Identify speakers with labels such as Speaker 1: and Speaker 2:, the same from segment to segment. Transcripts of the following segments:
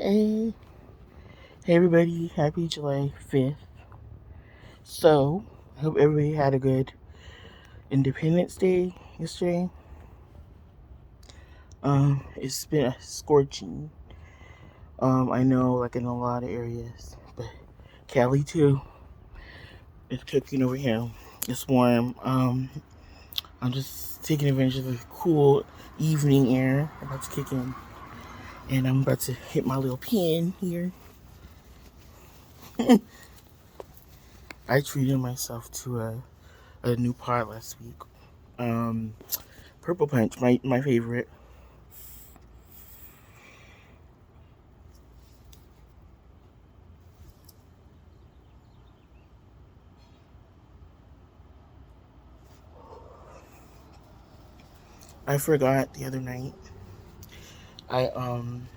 Speaker 1: Hey, hey everybody, happy July 5th. So, I hope everybody had a good Independence Day yesterday. It's been a scorching. I know like in a lot of areas, but Cali too. It's cooking over here. It's warm. I'm just taking advantage of the cool evening air about to kick in. And I'm about to hit my little pen here. I treated myself to a new pod last week. Um, Purple Punch, my favorite. I forgot the other night. I um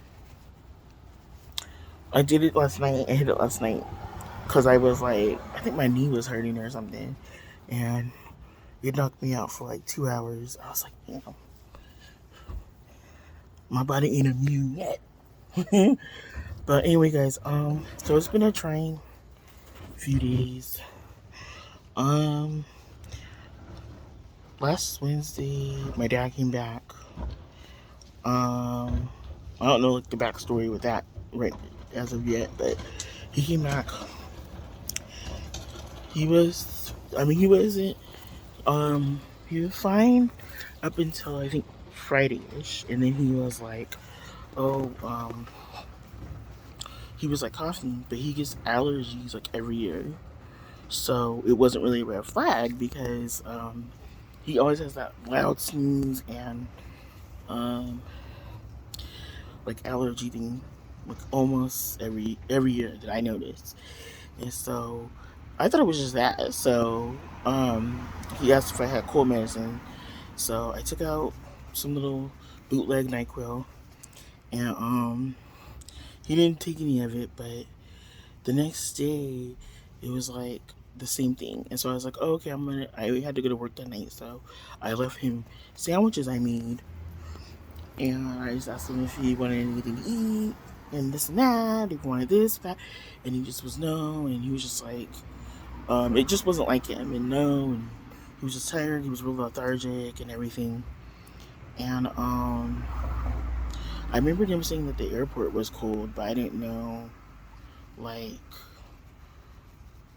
Speaker 1: I did it last night. I hit it last night because I was like, I think my knee was hurting or something, and it knocked me out for like 2 hours. I was like, damn, my body ain't immune yet. But anyway, guys, so it's been a trying few days. Um, Last Wednesday, my dad came back. Um, I don't know like the backstory with that right as of yet, but he came back. He was, I mean, he wasn't, he was fine up until I think Friday-ish, and then he was like, oh, he was like coughing, but he gets allergies like every year, so it wasn't really a red flag because, he always has that loud sneeze and, um, like allergy thing, like almost every year that I noticed. And so I thought it was just that. So he asked if I had cold medicine. So I took out some little bootleg NyQuil, and he didn't take any of it. But the next day, it was like the same thing. And so I was like, oh, okay, I had to go to work that night, so I left him sandwiches I made, and I just asked him if he wanted anything to eat and this and that. If he wanted this, that, and he just was no, and he was just like, it just wasn't like him, and no, and he was just tired. He was real lethargic and everything. And I remember him saying that the airport was cold, but I didn't know like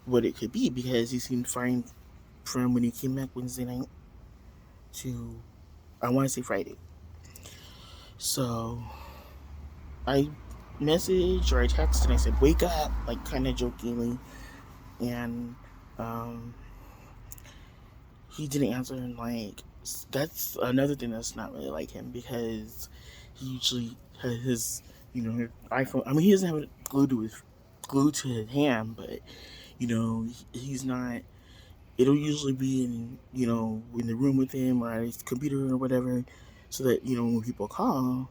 Speaker 1: what it could be because he seemed fine from when he came back Wednesday night to I want to say Friday. So I messaged or I texted and I said, "Wake up!" like kind of jokingly, and um, he didn't answer. And like that's another thing that's not really like him because he usually has his iPhone. I mean, he doesn't have it glued to his hand, but he's not. It'll usually be in the room with him or at his computer or whatever, so that when people call.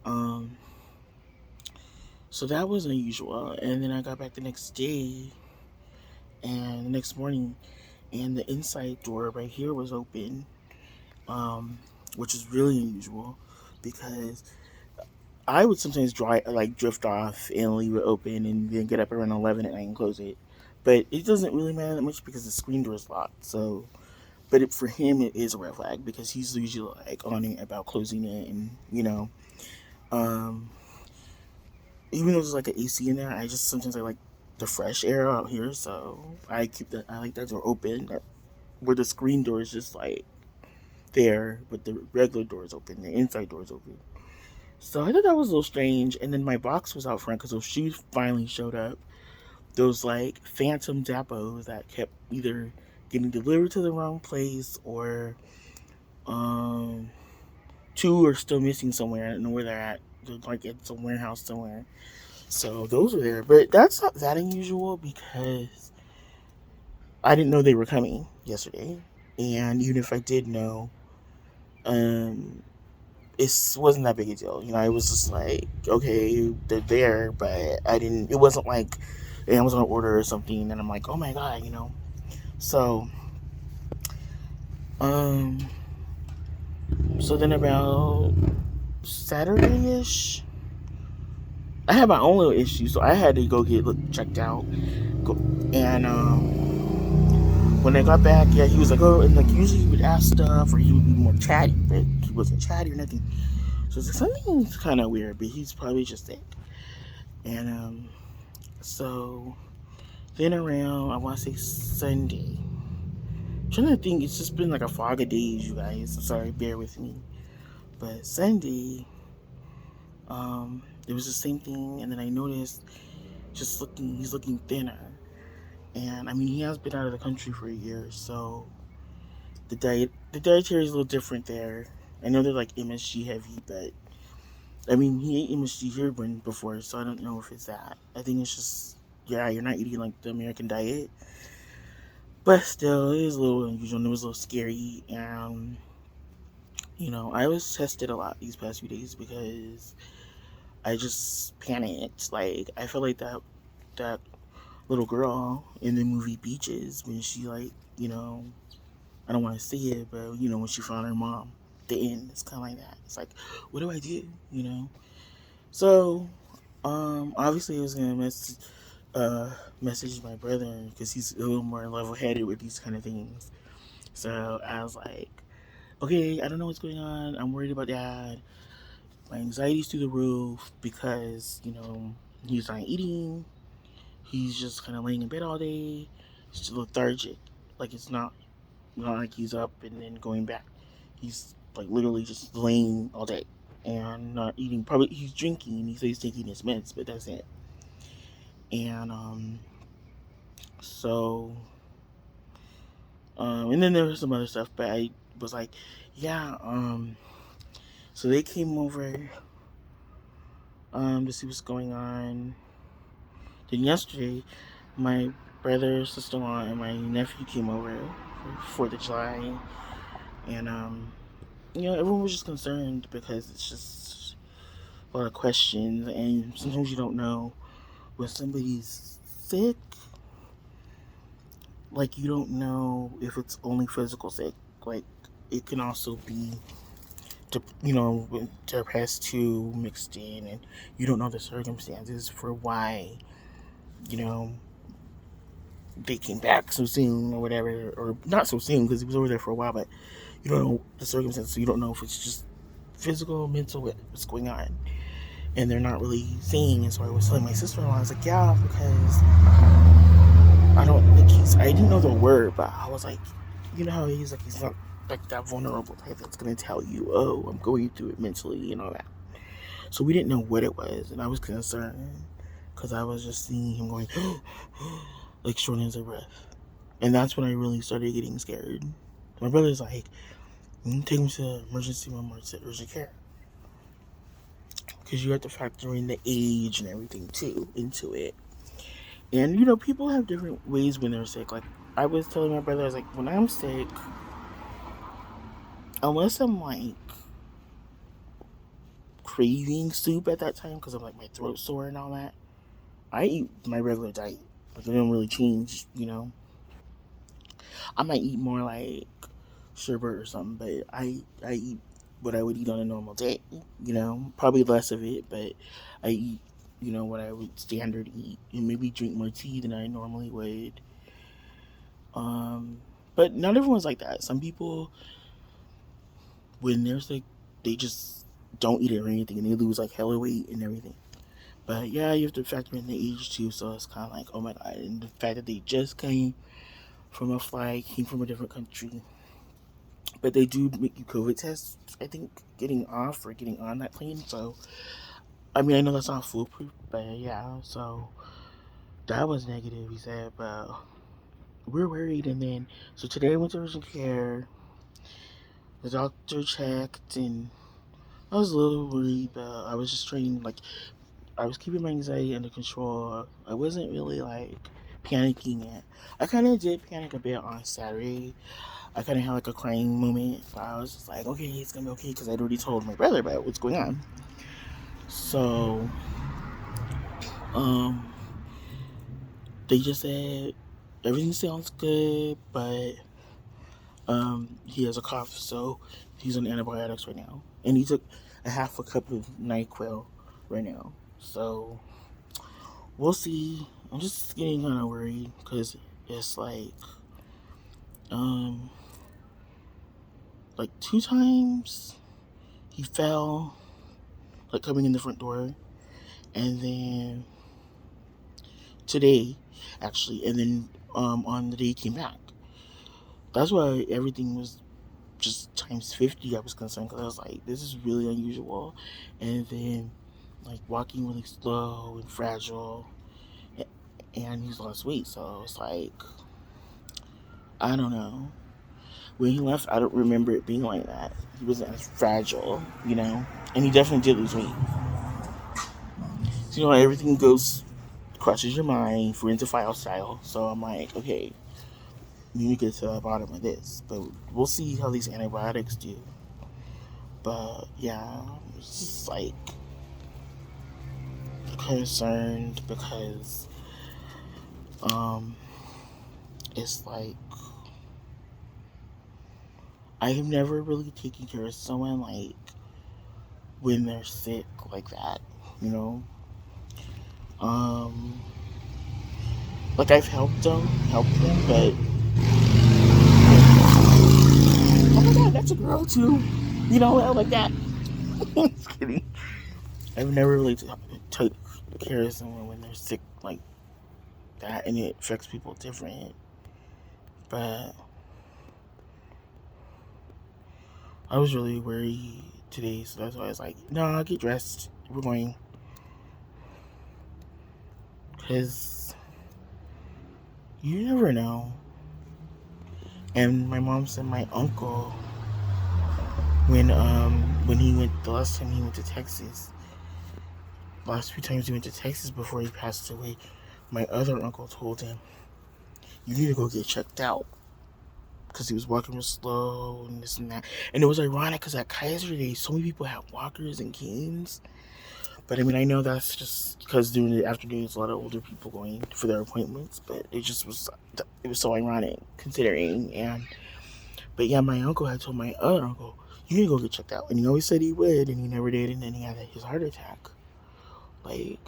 Speaker 1: Um, so that was unusual. And then I got back the next day and the next morning, and the inside door right here was open, which is really unusual because I would sometimes drift off and leave it open and then get up around 11 at night and close it. But it doesn't really matter that much because the screen door is locked. So, but for him, it is a red flag because he's usually like on it about closing it, and um, even though there's like an AC in there, I just sometimes I like the fresh air out here, so I like that door open, where the screen door is just like there, but the regular door is open, the inside door is open. So I thought that was a little strange. And then my box was out front because those shoes finally showed up. Those like phantom Zappos that kept either getting delivered to the wrong place or um, two are still missing somewhere. I don't know where they're at. They're like at some warehouse somewhere. So those were there, but that's not that unusual because I didn't know they were coming yesterday, and even if I did know, um, it wasn't that big a deal. It was just like, okay, they're there, but I didn't. It wasn't like an Amazon order or something, and I'm like, oh my god. So, um, so then about Saturday-ish, I had my own little issues, so I had to go get checked out. And when I got back, yeah, he was like, oh, and like usually he would ask stuff or he would be more chatty, but he wasn't chatty or nothing. So it's like something's kind of weird, but he's probably just sick. And so then around I want to say Sunday. I'm trying to think, it's just been like a fog of days, you guys. I'm sorry, bear with me. But Sunday, it was the same thing, and then I noticed he's looking thinner. And I mean, he has been out of the country for a year, so the dietary is a little different there. I know they're like MSG heavy, but I mean, he ate MSG here before, so I don't know if it's that. I think it's just, yeah, you're not eating like the American diet, but still, it is a little unusual and it was a little scary. And I was tested a lot these past few days because I just panicked. Like I feel like that little girl in the movie Beaches when she like I don't want to say it, but when she found her mom, the end. It's kind of like that. It's like, what do I do? So obviously I was gonna message my brother because he's a little more level headed with these kind of things. So I was like, okay, I don't know what's going on. I'm worried about dad. My anxiety's through the roof because he's not eating. He's just kind of laying in bed all day. He's just lethargic. Like it's not like he's up and then going back. He's like literally just laying all day and not eating. Probably he's drinking. He says he's taking his meds, but that's it. And so and then there was some other stuff, but I was like, yeah. So they came over to see what's going on. Then yesterday, my brother, sister-in-law, and my nephew came over for 4th of July, and everyone was just concerned because it's just a lot of questions, and sometimes you don't know when somebody's sick. Like you don't know if it's only physical sick. Like it can also be, depressed too mixed in, and you don't know the circumstances for why you know they came back so soon or whatever, or not so soon because he was over there for a while, but you don't know the circumstances. So you don't know if it's just physical, mental, what's going on, and they're not really saying. And so I was telling my sister-in-law, I was like, yeah, because I don't think I didn't know the word, but I was like, you know how he's like, he's not like that vulnerable type that's gonna tell you, oh, I'm going through it mentally and all that. So we didn't know what it was, and I was concerned because I was just seeing him going like short of breath, and that's when I really started getting scared. My brother's like, take him to emergency room or to urgent care because you have to factor in the age and everything too into it. And people have different ways when they're sick. Like I was telling my brother, I was like, when I'm sick, unless I'm like craving soup at that time because I'm like my throat sore and all that, I eat my regular diet. Like I don't really change. I might eat more like sherbet or something, but I eat what I would eat on a normal day. Probably less of it, but I eat what I would standard eat, and maybe drink more tea than I normally would. Um, but not everyone's like that. Some people, when they're sick, they just don't eat it or anything, and they lose like hella weight and everything. But yeah, you have to factor in the age too. So it's kind of like, oh my god, and the fact that they just came from a flight, came from a different country. But they do make you COVID tests, I think, getting off or getting on that plane. So, I mean, I know that's not foolproof, but yeah, so that was negative, he said, but we're worried. And then, so today I went to urgent care, the doctor checked, and I was a little worried, but I was just trying, like, I was keeping my anxiety under control. I wasn't really, like, panicking yet. I kind of did panic a bit on Saturday. I kind of had like a crying moment. But I was just like, okay, it's gonna be okay because I'd already told my brother about what's going on. So, um, they just said everything sounds good, but he has a cough, so he's on antibiotics right now, and he took a half a cup of NyQuil right now. So we'll see. I'm just getting kind of worried because it's um, like 2 times he fell, like coming in the front door, and then today, actually, and then on the day he came back. That's why everything was just times 50. I was concerned because I was like, this is really unusual, and then like walking really slow and fragile, and he's lost weight. So it's like, I don't know. When he left, I don't remember it being like that. He wasn't as fragile, and he definitely did lose weight. So, everything goes crushes your mind, forensic file style. So I'm like, okay, we need to get to the bottom of this. But we'll see how these antibiotics do. But yeah, it's just like concerned because um it's like I have never really taken care of someone like when they're sick like that, you know. Um like I've helped them, but oh my god, that's a girl too. Like that. Just kidding. I've never really took care of someone when they're sick like that, and it affects people different. But I was really worried today, so that's why I was like, no, I'll get dressed. We're going. Because you never know. And my mom said my uncle, when he went, the last time he went to Texas, last few times he went to Texas before he passed away, my other uncle told him, you need to go get checked out. Because he was walking real slow and this and that. And it was ironic because at Kaiser Day, so many people had walkers and canes. But I mean, I know that's just because during the afternoon, it's a lot of older people going for their appointments. But it was so ironic considering. But yeah, my uncle had told my other uncle, you need to go get checked out. And he always said he would, and he never did. And then he had his heart attack. Like,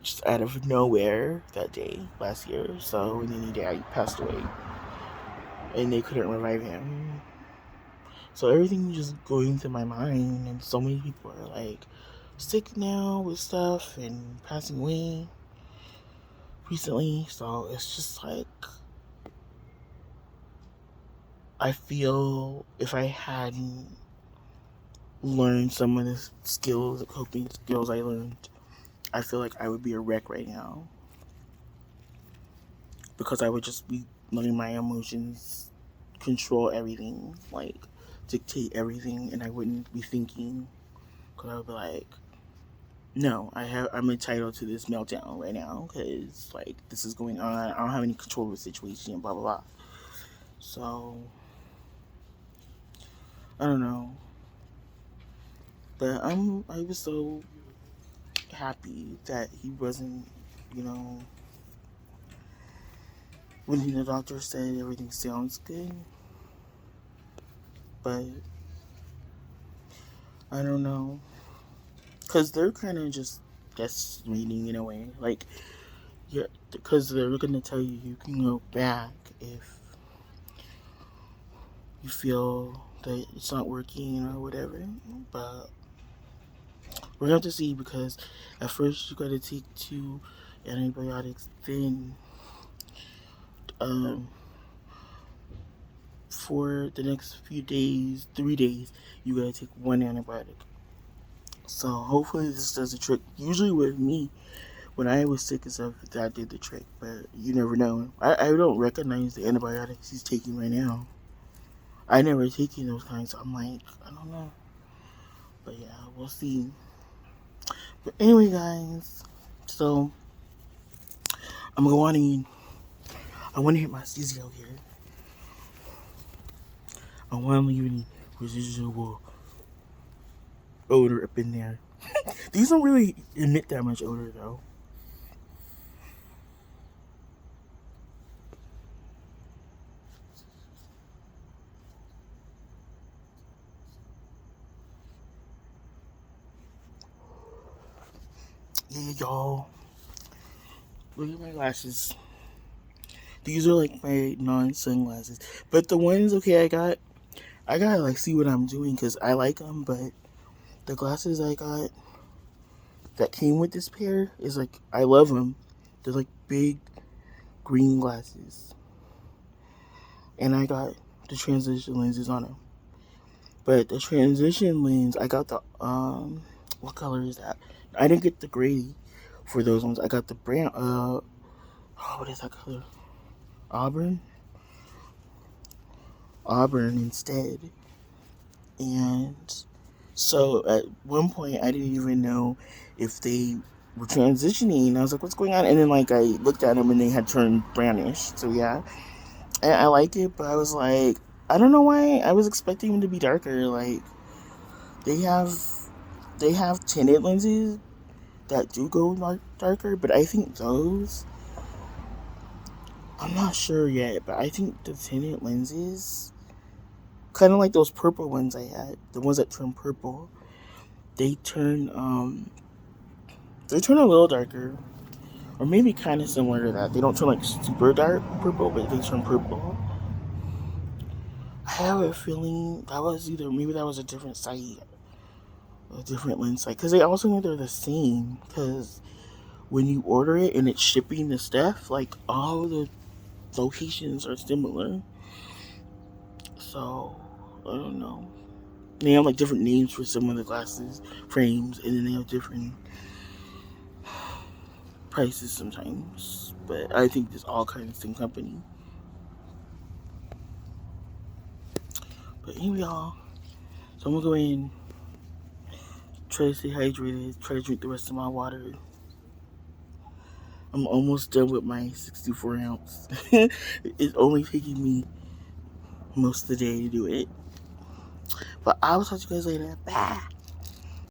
Speaker 1: just out of nowhere that day last year. So, and then he passed away. And they couldn't revive him. So everything was just going through my mind, and so many people are like sick now with stuff and passing away recently. So it's just like I feel if I hadn't learned some of the skills, the coping skills I learned, I feel like I would be a wreck right now because I would just be letting my emotions control everything, like dictate everything, and I wouldn't be thinking because I would be like, no, I'm entitled to this meltdown right now because like this is going on. I don't have any control of the situation. Blah blah blah. So I don't know, but I was so happy that he wasn't, you know, when the doctor said everything sounds good, but I don't know because they're kind of just guess reading in a way, like yeah, because they're gonna tell you can go back if you feel that it's not working or whatever. But we're gonna have to see because at first you gotta take 2 antibiotics, then um, for the next few days, 3 days, you gotta take 1 antibiotic. So hopefully this does the trick. Usually with me, when I was sick and stuff, that did the trick, but you never know. I don't recognize the antibiotics he's taking right now. I never taken those kinds, so I'm like, I don't know. But yeah, we'll see. But anyway, guys, so I'm gonna I want to hit my studio here. I want to leave any residual odor up in there. These don't really emit that much odor though. Yeah, Y'all, look at my glasses. These are like my non-sunglasses. But the ones, okay, I gotta like see what I'm doing because I like them. But the glasses I got that came with this pair is like, I love them. They're like big green glasses. And I got the transition lenses on them. But the transition lens, I got the, what color is that? I didn't get the gray for those ones. I got the brown, what is that color? Auburn? Auburn instead. And so at one point, I didn't even know if they were transitioning. I was like, what's going on? And then, like, I looked at them and they had turned brownish. So, yeah. And I like it, but I was like, I don't know why. I was expecting them to be darker. Like, they have tinted lenses that do go darker, but I think those, I'm not sure yet, but I think the tinted lenses, kind of like those purple ones I had, the ones that turn purple, they turn a little darker, or maybe kind of similar to that. They don't turn like super dark purple, but they turn purple. I have a feeling that was maybe that was a different site, a different lens site, because they also know they're the same. Because when you order it and it's shipping the stuff, like all the locations are similar. So I don't know. They have like different names for some of the glasses frames, and then they have different prices sometimes. But I think it's all kind of the same company. But anyway, y'all. So I'm gonna go in, try to stay hydrated, try to drink the rest of my water. I'm almost done with my 64 ounce. It's only taking me most of the day to do it. But I will talk to you guys later. Bye.